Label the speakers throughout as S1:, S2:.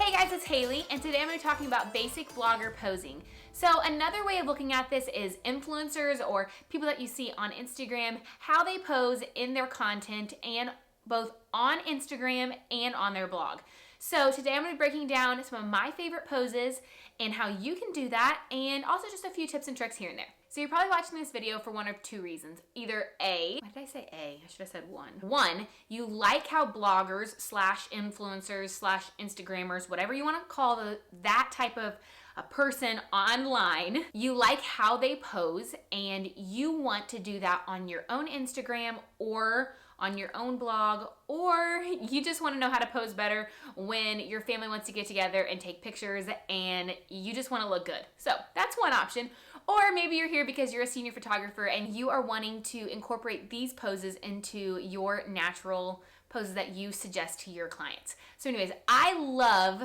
S1: Hey guys, it's Haley, and today I'm going to be talking about basic blogger posing. So another way of looking at this is influencers or people that you see on Instagram, how they pose in their content and both on Instagram and on their blog. So today I'm going to be breaking down some of my favorite poses and how you can do that, and also just a few tips and tricks here and there. So you're probably watching this video for one of two reasons. Either A, why did I say A? I should have said one. One, you like how bloggers slash influencers slash Instagrammers, whatever you want to call that type of a person online, you like how they pose and you want to do that on your own Instagram or on your own blog, or you just want to know how to pose better when your family wants to get together and take pictures and you just want to look good. So that's one option. Or maybe you're here because you're a senior photographer and you are wanting to incorporate these poses into your natural poses that you suggest to your clients. So anyways, I love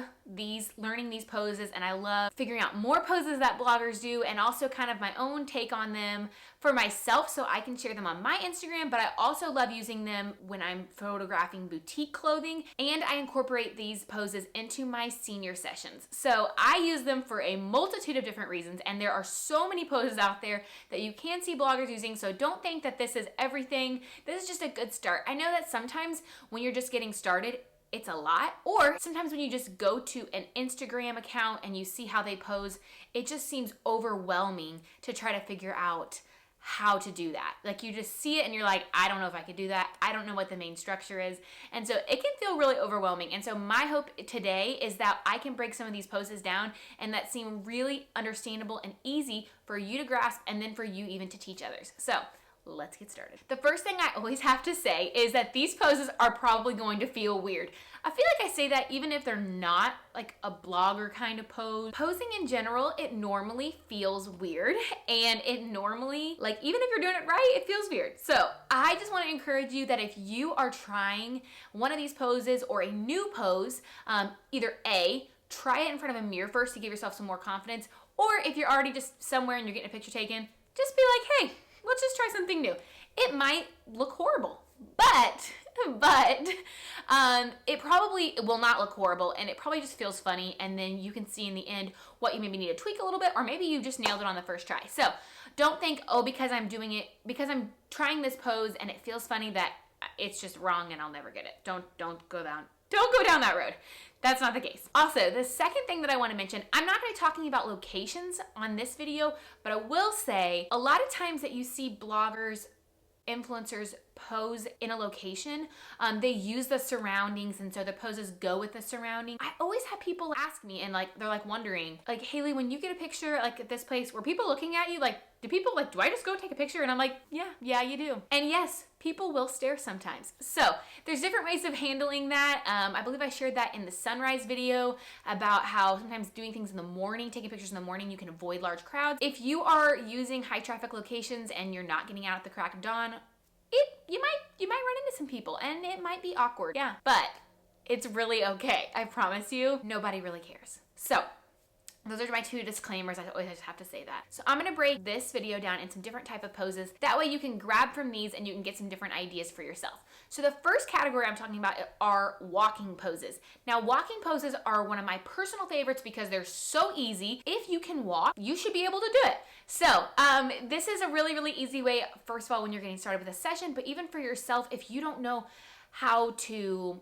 S1: learning these poses, and I love figuring out more poses that bloggers do and also kind of my own take on them for myself so I can share them on my Instagram, but I also love using them when I'm photographing boutique clothing, and I incorporate these poses into my senior sessions. So I use them for a multitude of different reasons, and there are so many poses out there that you can see bloggers using, so don't think that this is everything. This is just a good start. I know that sometimes when you're just getting started, it's a lot, or sometimes when you just go to an Instagram account and you see how they pose, it just seems overwhelming to try to figure out how to do that. Like, you just see it and you're like, I don't know if I could do that. I don't know what the main structure is. And so it can feel really overwhelming. And so my hope today is that I can break some of these poses down and that seem really understandable and easy for you to grasp, and then for you even to teach others. So let's get started. The first thing I always have to say is that these poses are probably going to feel weird. I feel like I say that even if they're not like a blogger kind of pose. Posing in general, it normally feels weird, and it normally, like, even if you're doing it right, it feels weird. So I just want to encourage you that if you are trying one of these poses or a new pose, either A, try it in front of a mirror first to give yourself some more confidence, or if you're already just somewhere and you're getting a picture taken, just be like, hey, let's just try something new. It might look horrible, but it probably will not look horrible, and it probably just feels funny, and then you can see in the end what you maybe need to tweak a little bit, or maybe you just nailed it on the first try. So don't think, oh, because I'm trying this pose and it feels funny, that it's just wrong and I'll never get it. Don't go down that road. That's not the case. Also, the second thing that I want to mention, I'm not going to be talking about locations on this video, but I will say a lot of times that you see bloggers, influencers pose in a location, they use the surroundings, and so the poses go with the surrounding. I always have people ask me, and they're wondering, like, Haley, when you get a picture like at this place, were people looking at you? Like, do I just go take a picture? And I'm like, yeah, you do. And yes, people will stare sometimes. So there's different ways of handling that. I believe I shared that in the sunrise video about how sometimes doing things in the morning, taking pictures in the morning, you can avoid large crowds. If you are using high traffic locations and you're not getting out at the crack of dawn, you might run into some people and it might be awkward. Yeah, but it's really okay. I promise you, nobody really cares. So those are my two disclaimers. I always have to say that. So I'm going to break this video down in some different type of poses. That way you can grab from these and you can get some different ideas for yourself. So the first category I'm talking about are walking poses. Now, walking poses are one of my personal favorites because they're so easy. If you can walk, you should be able to do it. So this is a really, really easy way, first of all, when you're getting started with a session, but even for yourself, if you don't know how to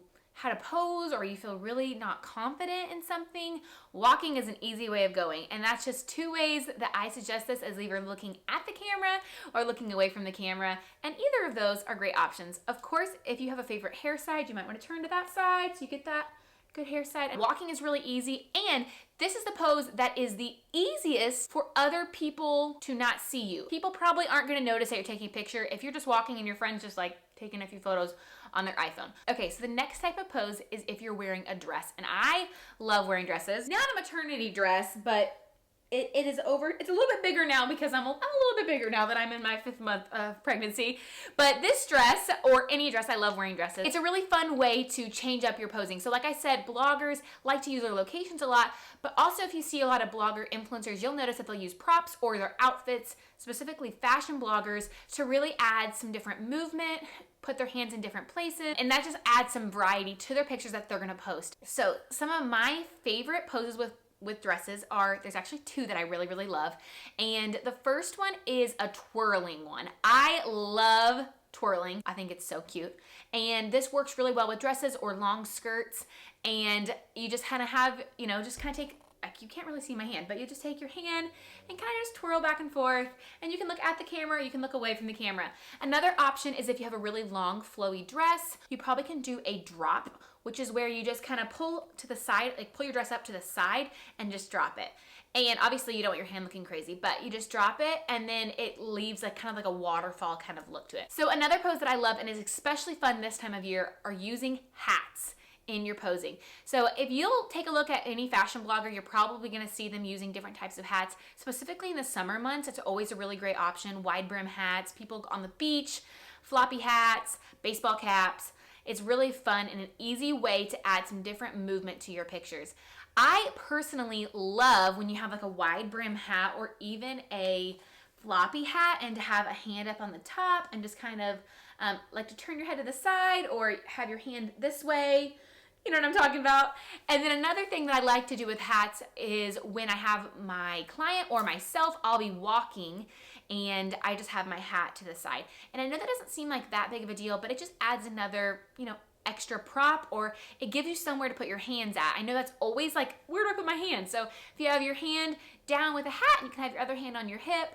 S1: pose, or you feel really not confident in something, walking is an easy way of going. And that's just two ways that I suggest this, as either looking at the camera or looking away from the camera. And either of those are great options. Of course, if you have a favorite hair side, you might want to turn to that side so you get that good hair side. And walking is really easy, and this is the pose that is the easiest for other people to not see you. People probably aren't going to notice that you're taking a picture if you're just walking and your friend's just like taking a few photos on their iPhone. Okay, so the next type of pose is if you're wearing a dress, and I love wearing dresses. Not a maternity dress, but it is over. It's a little bit bigger now because I'm a little bit bigger now that I'm in my 5th month of pregnancy. But this dress, or any dress, I love wearing dresses. It's a really fun way to change up your posing. So like I said, bloggers like to use their locations a lot, but also if you see a lot of blogger influencers, you'll notice that they'll use props or their outfits, specifically fashion bloggers, to really add some different movement, put their hands in different places, and that just adds some variety to their pictures that they're gonna post. So some of my favorite poses with dresses are, there's actually 2 that I really, really love. And the first one is a twirling one. I love twirling. I think it's so cute. And this works really well with dresses or long skirts. And you just kind of have, you know, just kind of take, like, you can't really see my hand, but you just take your hand and kind of just twirl back and forth, and you can look at the camera, you can look away from the camera. Another option is if you have a really long flowy dress, you probably can do a drop, which is where you just kind of pull to the side, like pull your dress up to the side and just drop it. And obviously you don't want your hand looking crazy, but you just drop it and then it leaves like kind of like a waterfall kind of look to it. So another pose that I love and is especially fun this time of year are using hats in your posing. So if you'll take a look at any fashion blogger, you're probably gonna see them using different types of hats. Specifically in the summer months, it's always a really great option. Wide brim hats, people on the beach, floppy hats, baseball caps. It's really fun and an easy way to add some different movement to your pictures. I personally love when you have like a wide brim hat or even a floppy hat and to have a hand up on the top and just kind of like to turn your head to the side or have your hand this way. You know what I'm talking about? And then another thing that I like to do with hats is when I have my client or myself, I'll be walking and I just have my hat to the side. And I know that doesn't seem like that big of a deal, but it just adds another, you know, extra prop, or it gives you somewhere to put your hands at. I know that's always like, where do I put my hand? So if you have your hand down with a hat, you can have your other hand on your hip.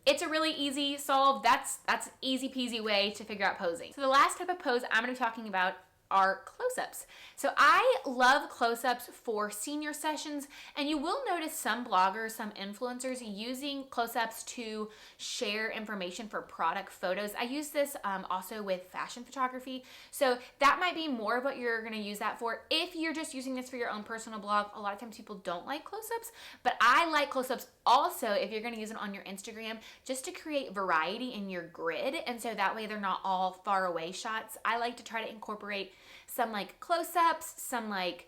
S1: It's a really easy solve. That's easy peasy way to figure out posing. So the last type of pose I'm gonna be talking about are close-ups. So I love close-ups for senior sessions, and you will notice some bloggers, some influencers using close-ups to share information for product photos. I use this also with fashion photography, so that might be more of what you're gonna use that for. If you're just using this for your own personal blog, a lot of times people don't like close-ups, but I like close-ups also if you're gonna use it on your Instagram, just to create variety in your grid, and so that way they're not all far away shots. I like to try to incorporate some like close-ups, some like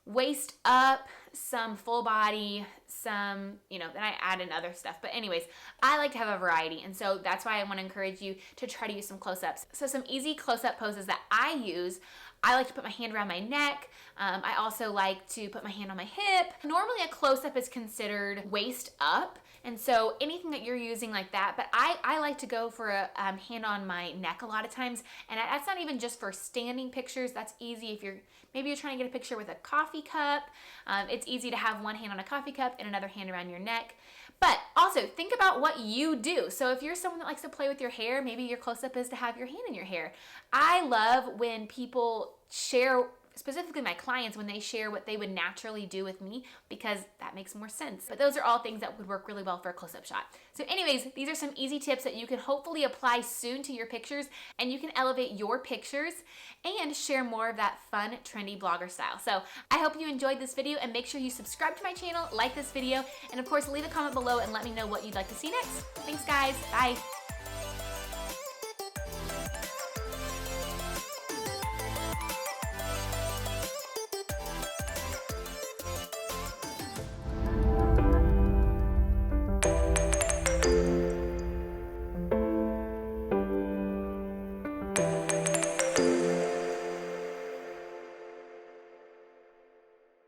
S1: waist up, some full body, some, you know, then I add in other stuff. But anyways, I like to have a variety, and so that's why I want to encourage you to try to use some close-ups. So some easy close-up poses that I use, I like to put my hand around my neck. I also like to put my hand on my hip. Normally a close-up is considered waist up, and so anything that you're using like that, but I like to go for a hand on my neck a lot of times, and that's not even just for standing pictures. That's easy if maybe you're trying to get a picture with a coffee cup. It's easy to have one hand on a coffee cup and another hand around your neck. But also think about what you do. So if you're someone that likes to play with your hair, maybe your close-up is to have your hand in your hair. I love when people share, specifically my clients, when they share what they would naturally do with me, because that makes more sense. But those are all things that would work really well for a close-up shot. So anyways, these are some easy tips that you can hopefully apply soon to your pictures, and you can elevate your pictures and share more of that fun, trendy blogger style. So I hope you enjoyed this video, and make sure you subscribe to my channel, like this video, and of course leave a comment below and let me know what you'd like to see next. Thanks guys, bye.